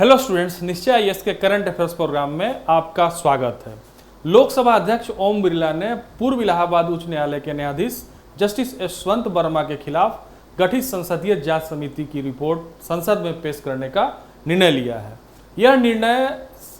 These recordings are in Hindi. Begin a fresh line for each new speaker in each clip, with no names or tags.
हेलो स्टूडेंट्स, निश्चय आईएएस के करंट अफेयर्स प्रोग्राम में आपका स्वागत है। लोकसभा अध्यक्ष ओम बिरला ने पूर्व इलाहाबाद उच्च न्यायालय के न्यायाधीश जस्टिस यशवंत वर्मा के खिलाफ गठित संसदीय जांच समिति की रिपोर्ट संसद में पेश करने का निर्णय लिया है। यह निर्णय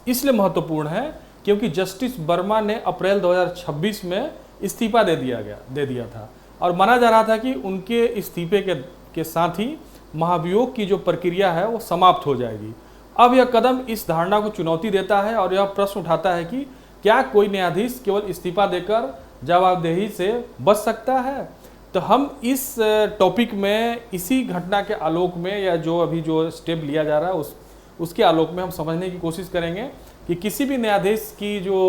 इसलिए महत्वपूर्ण है क्योंकि जस्टिस वर्मा ने अप्रैल 2026 में इस्तीफा दे दिया था और माना जा रहा था कि उनके इस्तीफे के साथ ही महाभियोग की जो प्रक्रिया है वो समाप्त हो जाएगी। अब यह कदम इस धारणा को चुनौती देता है और यह प्रश्न उठाता है कि क्या कोई न्यायाधीश केवल इस्तीफा देकर जवाबदेही से बच सकता है। तो हम इस टॉपिक में इसी घटना के आलोक में या जो अभी जो स्टेप लिया जा रहा है उसके आलोक में हम समझने की कोशिश करेंगे कि किसी भी न्यायाधीश की जो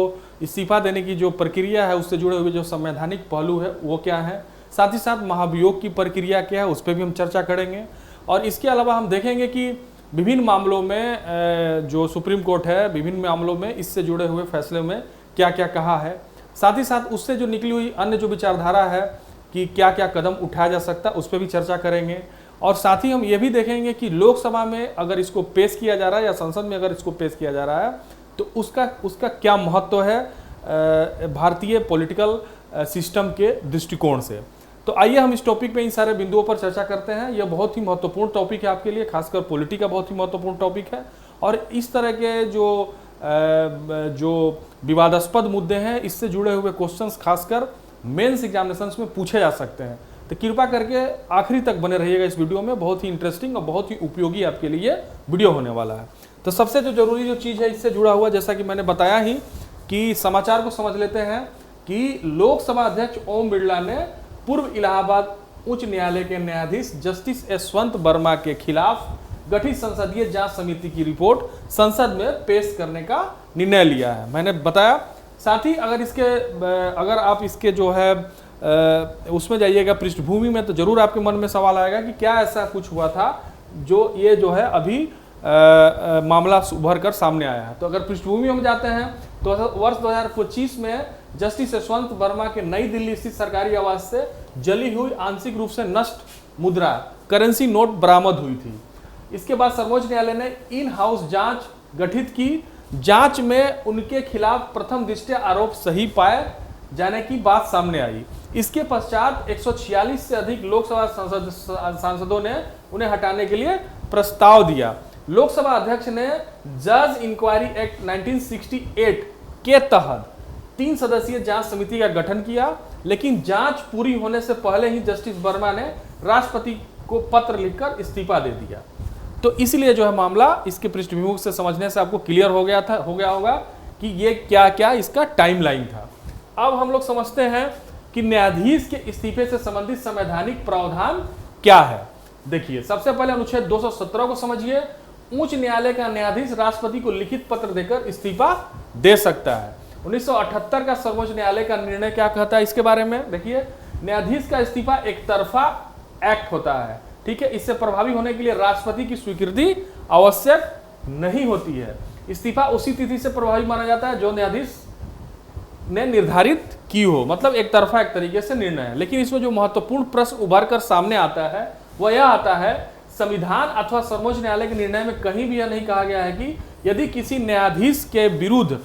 इस्तीफा देने की जो प्रक्रिया है उससे जुड़े हुए जो संवैधानिक पहलू है वो क्या है, साथ ही साथ महाभियोग की प्रक्रिया क्या है उस पर भी हम चर्चा करेंगे। और इसके अलावा हम देखेंगे कि विभिन्न मामलों में जो सुप्रीम कोर्ट है विभिन्न मामलों में इससे जुड़े हुए फैसले में क्या क्या कहा है, साथ ही साथ उससे जो निकली हुई अन्य जो विचारधारा है कि क्या क्या कदम उठाया जा सकता है उस पर भी चर्चा करेंगे। और साथ ही हम ये भी देखेंगे कि लोकसभा में अगर इसको पेश किया जा रहा है या संसद में अगर इसको पेश किया जा रहा है तो उसका क्या महत्व है भारतीय पॉलिटिकल सिस्टम के दृष्टिकोण से। तो आइए हम इस टॉपिक पे इन सारे बिंदुओं पर चर्चा करते हैं। यह बहुत ही महत्वपूर्ण टॉपिक है आपके लिए, खासकर पॉलिटी का बहुत ही महत्वपूर्ण टॉपिक है और इस तरह के जो विवादास्पद मुद्दे हैं इससे जुड़े हुए क्वेश्चंस खासकर मेंस एग्जामिनेशंस में पूछे जा सकते हैं। तो कृपा करके आखिरी तक बने रहिएगा इस वीडियो में, बहुत ही इंटरेस्टिंग और बहुत ही उपयोगी आपके लिए वीडियो होने वाला है। तो सबसे जो जरूरी जो चीज़ है इससे जुड़ा हुआ, जैसा कि मैंने बताया ही कि समाचार को समझ लेते हैं कि लोकसभा अध्यक्ष ओम बिरला ने पूर्व इलाहाबाद उच्च न्यायालय के न्यायाधीश जस्टिस यशवंत वर्मा के खिलाफ गठित संसदीय जांच समिति की रिपोर्ट संसद में पेश करने का निर्णय लिया है। मैंने बताया, साथ ही अगर आप इसके जो है उसमें जाइएगा पृष्ठभूमि में तो जरूर आपके मन में सवाल आएगा कि क्या ऐसा कुछ हुआ था जो ये जो है अभी मामला उभर कर सामने आया है। तो अगर पृष्ठभूमि में जाते हैं तो वर्ष 2025 में जस्टिस यशवंत वर्मा के नई दिल्ली स्थित सरकारी आवास से जली हुई आंशिक रूप से नष्ट मुद्रा करेंसी नोट बरामद हुई थी। इसके बाद सर्वोच्च न्यायालय ने इन हाउस जांच गठित की। जांच में उनके खिलाफ प्रथम दृष्टया आरोप सही पाए जाने की बात सामने आई। इसके पश्चात 146 से अधिक लोकसभा सांसदों ने उन्हें हटाने के लिए प्रस्ताव दिया। लोकसभा अध्यक्ष ने जज इंक्वायरी एक्ट 1968 के तहत 3 सदस्यीय जांच समिति का गठन किया, लेकिन जांच पूरी होने से पहले ही जस्टिस वर्मा ने राष्ट्रपति को पत्र लिखकर इस्तीफा दे दिया। तो इसलिए जो है मामला इसके पृष्ठभूमि से समझने से आपको क्लियर हो गया होगा कि ये क्या क्या इसका टाइमलाइन था। अब हम लोग समझते हैं कि न्यायाधीश के इस्तीफे से संबंधित संवैधानिक प्रावधान क्या है। देखिए, सबसे पहले अनुच्छेद 217 को समझिए। उच्च न्यायालय का न्यायाधीश राष्ट्रपति को लिखित पत्र देकर इस्तीफा दे सकता है। 1978 का सर्वोच्च न्यायालय का निर्णय क्या कहता है इसके बारे में देखिए। न्यायाधीश का इस्तीफा एक तरफा एक्ट होता है, ठीक है। इससे प्रभावी होने के लिए राष्ट्रपति की स्वीकृति आवश्यक नहीं होती है। इस्तीफा उसी तिथि से प्रभावी माना जाता है जो न्यायाधीश ने निर्धारित की हो, मतलब एक तरफा एक तरीके से निर्णय है। लेकिन इसमें जो महत्वपूर्ण प्रश्न उभर कर सामने आता है वह यह आता है, संविधान अथवा सर्वोच्च न्यायालय के निर्णय में कहीं भी यह नहीं कहा गया है कि यदि किसी न्यायाधीश के विरुद्ध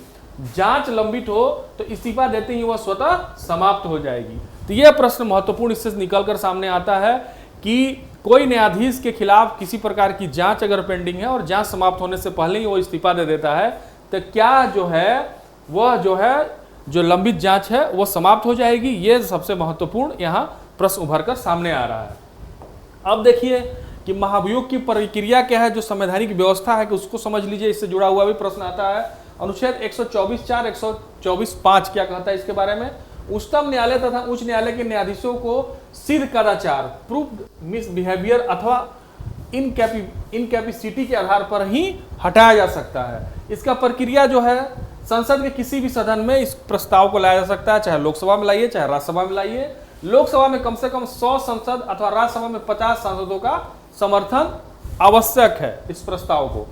जांच लंबित हो तो इस्तीफा देते ही वह स्वतः समाप्त हो जाएगी। तो यह प्रश्न महत्वपूर्ण इससे निकलकर सामने आता है कि कोई न्यायाधीश के खिलाफ किसी प्रकार की जांच अगर पेंडिंग है और जांच समाप्त होने से पहले ही वो इस्तीफा दे देता है तो क्या जो लंबित जांच है वो समाप्त हो जाएगी। ये सबसे महत्वपूर्ण यहाँ प्रश्न उभर कर सामने आ रहा है। अब देखिए कि महाभियोग की प्रक्रिया क्या है, जो संवैधानिक व्यवस्था है कि उसको समझ लीजिए। इससे जुड़ा हुआ भी प्रश्न आता है। अनुच्छेद 124(4), 124(5) क्या कहता है इसके बारे में। उच्चतम न्यायालय तथा उच्च न्यायालय के न्यायाधीशों को सिद्ध कदाचार, प्रूव्ड मिसबिहेवियर अथवा इनकैपेसिटी के आधार पर ही हटाया जा सकता है। इसका प्रक्रिया जो है संसद के किसी भी सदन में इस प्रस्ताव को लाया जा सकता है, चाहे लोकसभा में लाइए चाहे राज्यसभा में लाइए। लोकसभा में कम से कम 100 सांसद अथवा राज्यसभा में 50 सांसदों का समर्थन आवश्यक है इस प्रस्ताव को।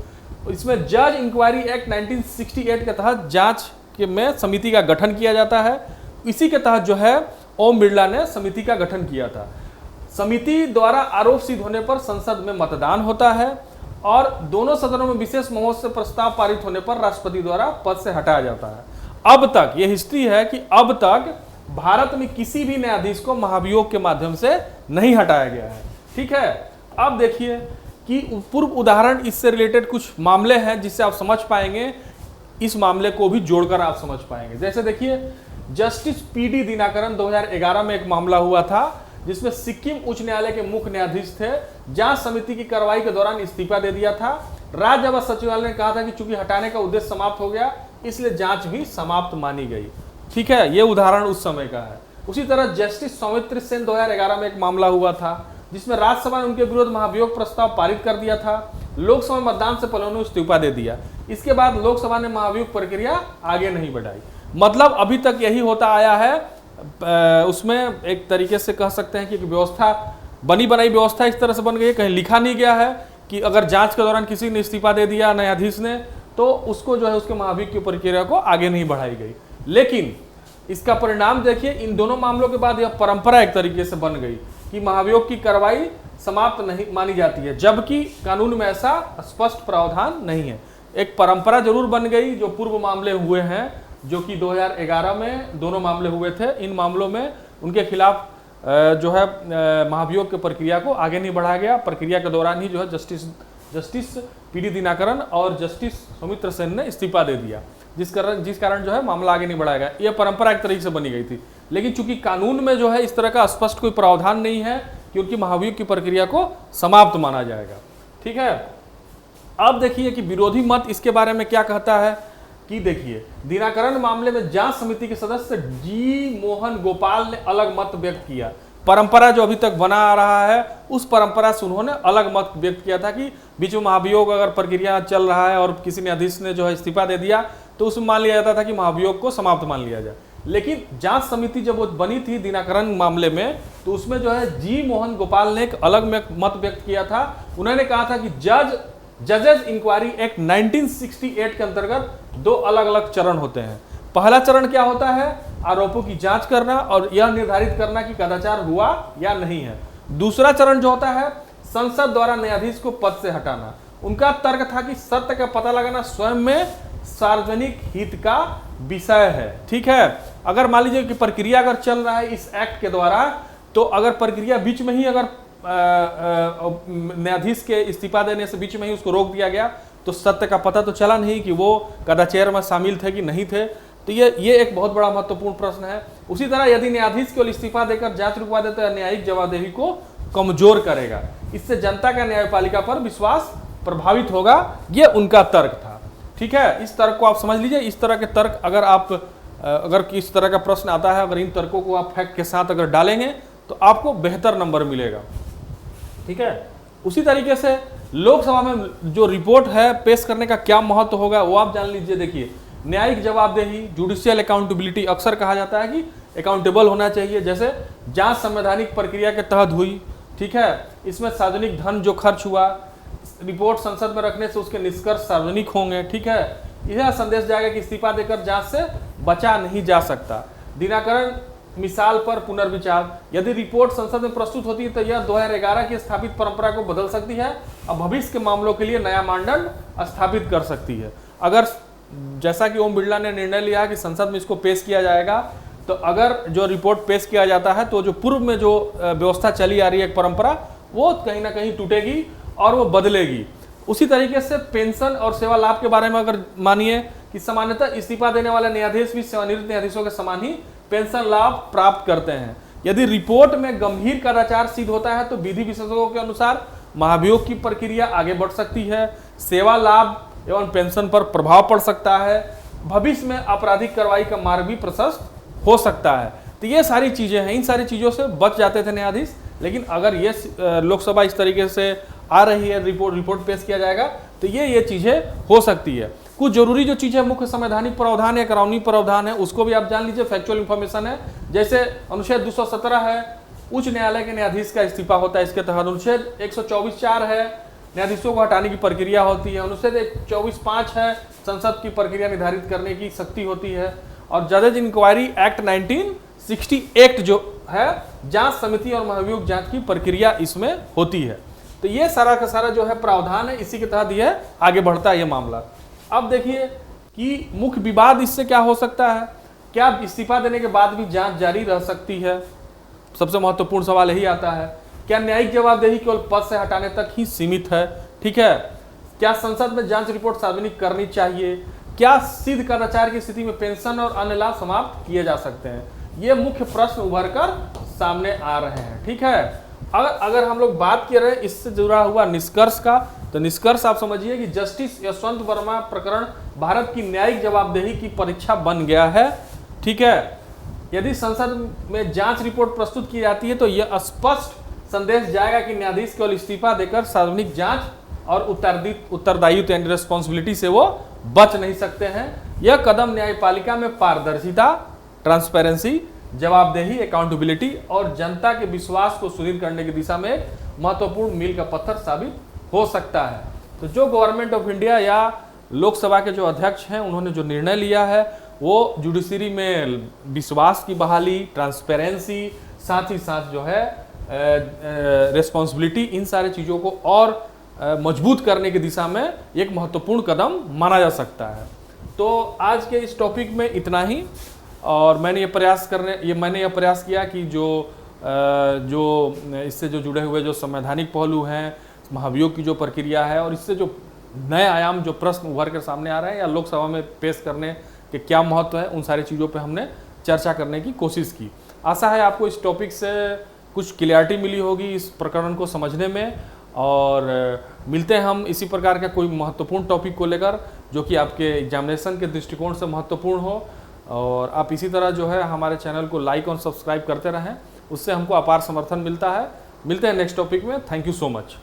इसमें जज इंक्वायरी एक्ट 1968 के तहत जांच में समिति का गठन किया जाता है। इसी के तहत जो है ओम बिरला ने समिति का गठन किया था। समिति द्वारा आरोप सिद्ध होने पर संसद में मतदान होता है और दोनों सदनों में विशेष बहुमत से प्रस्ताव पारित होने पर राष्ट्रपति द्वारा पद से हटाया जाता है। अब तक ये हिस्ट्री है कि अब तक भारत में किसी भी न्यायाधीश को महाभियोग के माध्यम से नहीं हटाया गया है। ठीक है, अब देखिए कि पूर्व उदाहरण इससे रिलेटेड कुछ मामले हैं जिससे आप समझ पाएंगे, इस मामले को भी जोड़कर आप समझ पाएंगे। जैसे देखिए, जस्टिस पीडी दिनाकरन 2011 में एक मामला हुआ था जिसमें सिक्किम उच्च न्यायालय के मुख्य न्यायाधीश थे, जांच समिति की कार्रवाई के दौरान इस्तीफा दे दिया था। राज्य व सचिवालय ने कहा था कि चूंकि हटाने का उद्देश्य समाप्त हो गया इसलिए जांच भी समाप्त मानी गई। ठीक है, ये उदाहरण उस समय का है। उसी तरह जस्टिस सौमित्र सेन 2011 में एक मामला हुआ था जिसमें राज्यसभा ने उनके विरुद्ध महाभियोग प्रस्ताव पारित कर दिया था। लोकसभा मतदान से पहले उन्होंने इस्तीफा दे दिया। इसके बाद लोकसभा ने महाभियोग प्रक्रिया आगे नहीं बढ़ाई। मतलब अभी तक यही होता आया है। उसमें एक तरीके से कह सकते हैं कि व्यवस्था बनी बनाई व्यवस्था इस तरह से बन गई है, कहीं लिखा नहीं गया है कि अगर जांच के दौरान किसी ने इस्तीफा दे दिया न्यायाधीश ने तो उसको जो है उसके महाभियोग की प्रक्रिया को आगे नहीं बढ़ाई गई। लेकिन इसका परिणाम देखिए, इन दोनों मामलों के बाद यह परंपरा एक तरीके से बन गई कि महाभियोग की कार्रवाई समाप्त नहीं मानी जाती है, जबकि कानून में ऐसा स्पष्ट प्रावधान नहीं है। एक परंपरा जरूर बन गई। जो पूर्व मामले हुए हैं जो कि 2011 में दोनों मामले हुए थे, इन मामलों में उनके खिलाफ जो है महाभियोग की प्रक्रिया को आगे नहीं बढ़ाया गया। प्रक्रिया के दौरान ही जो है जस्टिस पीडी दिनाकरन और जस्टिस सौमित्र सेन ने इस्तीफा दे दिया, जिस कारण जो है मामला आगे नहीं बढ़ाया गया। यह परंपरा एक तरीके से बनी गई थी। लेकिन चूंकि कानून में जो है इस तरह का स्पष्ट कोई प्रावधान नहीं है कि उनकी महाभियोग की प्रक्रिया को समाप्त माना जाएगा। ठीक है, अब देखिए कि विरोधी मत इसके बारे में क्या कहता है कि देखिए, दिनाकरन मामले में जांच समिति के सदस्य जी मोहन गोपाल ने अलग मत व्यक्त किया। परंपरा जो अभी तक बना आ रहा है उस परंपरा से उन्होंने अलग मत व्यक्त किया था कि बीच में महाभियोग अगर प्रक्रिया चल रहा है और किसी न्यायाधीश ने जो है इस्तीफा दे दिया तो उसमें मान लिया जाता था कि महाभियोग को समाप्त मान लिया जाए। लेकिन जांच समिति जब वो बनी थी दिनाकरन मामले में तो उसमें जो है जी मोहन गोपाल ने एक अलग मत व्यक्त किया था। उन्होंने कहा था कि जजेस इंक्वायरी एक्ट 1968 के अंतर्गत दो अलग अलग चरण होते हैं। पहला चरण क्या होता है? आरोपों की जांच करना और यह निर्धारित करना कि कदाचार हुआ या नहीं है। दूसरा चरण जो होता है संसद द्वारा न्यायाधीश को पद से हटाना। उनका तर्क था कि सत्य का पता लगाना स्वयं में सार्वजनिक हित का विषय है। ठीक है, अगर मान लीजिए कि प्रक्रिया अगर चल रहा है इस एक्ट के द्वारा, तो अगर प्रक्रिया बीच में ही अगर न्यायाधीश के इस्तीफा देने से बीच में ही उसको रोक दिया गया तो सत्य का पता तो चला नहीं कि वो कदाचार में शामिल थे कि नहीं थे। तो ये एक बहुत बड़ा महत्वपूर्ण प्रश्न है। उसी तरह यदि न्यायाधीश केवल इस्तीफा देकर जांच रुकवा दे तो न्यायिक जवाबदेही को कमजोर करेगा। इससे जनता का न्यायपालिका पर विश्वास प्रभावित होगा। ये उनका तर्क था। ठीक है, इस तर्क को आप समझ लीजिए। इस तरह के तर्क अगर इस तरह का प्रश्न आता है, अगर इन तर्कों को आप फैक्ट के साथ अगर डालेंगे तो आपको बेहतर नंबर मिलेगा। ठीक है, उसी तरीके से लोकसभा में जो रिपोर्ट है पेश करने का क्या महत्व होगा वो आप जान लीजिए। देखिए, न्यायिक जवाबदेही, जुडिशियल अकाउंटेबिलिटी, अक्सर कहा जाता है कि अकाउंटेबल होना चाहिए। जैसे जांच संवैधानिक प्रक्रिया के तहत हुई, ठीक है, इसमें सार्वजनिक धन जो खर्च हुआ, रिपोर्ट संसद में रखने से उसके निष्कर्ष सार्वजनिक होंगे। ठीक है, यह संदेश जाएगा कि इस्तीफा देकर जांच से बचा नहीं जा सकता। दिनाकरन मिसाल पर पुनर्विचार, यदि रिपोर्ट संसद में प्रस्तुत होती है तो यह 2011 की स्थापित परंपरा को बदल सकती है और भविष्य के मामलों के लिए नया मानदंड स्थापित कर सकती है। अगर जैसा कि ओम बिरला ने निर्णय लिया कि संसद में इसको पेश किया जाएगा, तो अगर जो रिपोर्ट पेश किया जाता है तो जो पूर्व में जो व्यवस्था चली आ रही है एक परंपरा, वो कहीं ना कहीं टूटेगी और वो बदलेगी। उसी तरीके से पेंशन और सेवा लाभ के बारे में अगर मानिए कि सामान्यतः इस्तीफा देने वाले न्यायाधीश भी सेवानिवृत्त न्यायाधीशों के समान ही पेंशन लाभ प्राप्त करते हैं। यदि रिपोर्ट में गंभीर कदाचार सिद्ध होता है तो विधि विशेषज्ञों के अनुसार महाभियोग की प्रक्रिया आगे बढ़ सकती है। सेवा लाभ एवं पेंशन पर प्रभाव पड़ सकता है। भविष्य में आपराधिक कार्रवाई का मार्ग भी प्रशस्त हो सकता है। तो ये सारी चीजें हैं, इन सारी चीजों से बच जाते थे न्यायाधीश। लेकिन अगर ये लोकसभा इस तरीके से आ रही है, रिपोर्ट पेश किया जाएगा तो ये चीजें हो सकती है। कुछ जरूरी जो चीजें मुख्य संवैधानिक प्रावधान या कानूनी प्रावधान है उसको भी आप जान लीजिए, फैक्चुअल इंफॉर्मेशन है। जैसे अनुच्छेद 217 है, उच्च न्यायालय के न्यायाधीश का इस्तीफा होता है, इसके तहत अनुच्छेद 124(4) है, न्यायाधीशों को हटाने की प्रक्रिया होती है। अनुच्छेद 124(5) है, संसद की प्रक्रिया निर्धारित करने की शक्ति होती है। और जजेज इंक्वायरी एक्ट 1968 जो है, जांच समिति और महाभियोग जांच की प्रक्रिया इसमें होती है। तो ये सारा का सारा जो है प्रावधान है, इसी के तहत ये आगे बढ़ता है ये मामला। अब देखिए कि मुख्य विवाद इससे क्या हो सकता है, क्या इस्तीफा देने के बाद भी जांच जारी रह सकती है? सबसे महत्वपूर्ण सवाल यही आता है। क्या न्यायिक जवाबदेही केवल पद से हटाने तक ही सीमित है? ठीक है। क्या संसद में जांच रिपोर्ट सार्वजनिक करनी चाहिए? क्या सिद्ध कदाचार की स्थिति में पेंशन और अन्य लाभ समाप्त किए जा सकते हैं? ये मुख्य प्रश्न उभर कर सामने आ रहे हैं। ठीक है। अगर हम लोग बात कर रहे हैं इससे जुड़ा हुआ निष्कर्ष का, तो निष्कर्ष आप समझिए कि जस्टिस यशवंत वर्मा प्रकरण भारत की न्यायिक जवाबदेही की परीक्षा बन गया है। ठीक है। यदि संसद में जांच रिपोर्ट प्रस्तुत की जाती है तो यह स्पष्ट संदेश जाएगा कि न्यायाधीश केवल इस्तीफा देकर सार्वजनिक जांच और उत्तरदायित्व यानी रिस्पॉन्सिबिलिटी से वो बच नहीं सकते हैं। यह कदम न्यायपालिका में पारदर्शिता, ट्रांसपेरेंसी, जवाबदेही, अकाउंटेबिलिटी और जनता के विश्वास को सुदृढ़ करने की दिशा में एक महत्वपूर्ण मील का पत्थर साबित हो सकता है। तो जो गवर्नमेंट ऑफ इंडिया या लोकसभा के जो अध्यक्ष हैं उन्होंने जो निर्णय लिया है वो जुडिशरी में विश्वास की बहाली, ट्रांसपेरेंसी, साथ ही साथ जो है रिस्पॉन्सिबिलिटी, इन सारे चीज़ों को और मजबूत करने की दिशा में एक महत्वपूर्ण कदम माना जा सकता है। तो आज के इस टॉपिक में इतना ही। और मैंने ये प्रयास किया कि जो इससे जो जुड़े हुए जो संवैधानिक पहलू हैं, महाभियोग की जो प्रक्रिया है और इससे जो नए आयाम जो प्रश्न उभर कर सामने आ रहे हैं या लोकसभा में पेश करने के क्या महत्व है, उन सारी चीज़ों पे हमने चर्चा करने की कोशिश की। आशा है आपको इस टॉपिक से कुछ क्लियरिटी मिली होगी इस प्रकरण को समझने में। और मिलते हैं हम इसी प्रकार का कोई महत्वपूर्ण टॉपिक को लेकर जो कि आपके एग्जामिनेशन के दृष्टिकोण से महत्वपूर्ण हो। और आप इसी तरह जो है हमारे चैनल को लाइक और सब्सक्राइब करते रहें, उससे हमको अपार समर्थन मिलता है। मिलते हैं नेक्स्ट टॉपिक में। Thank you so much.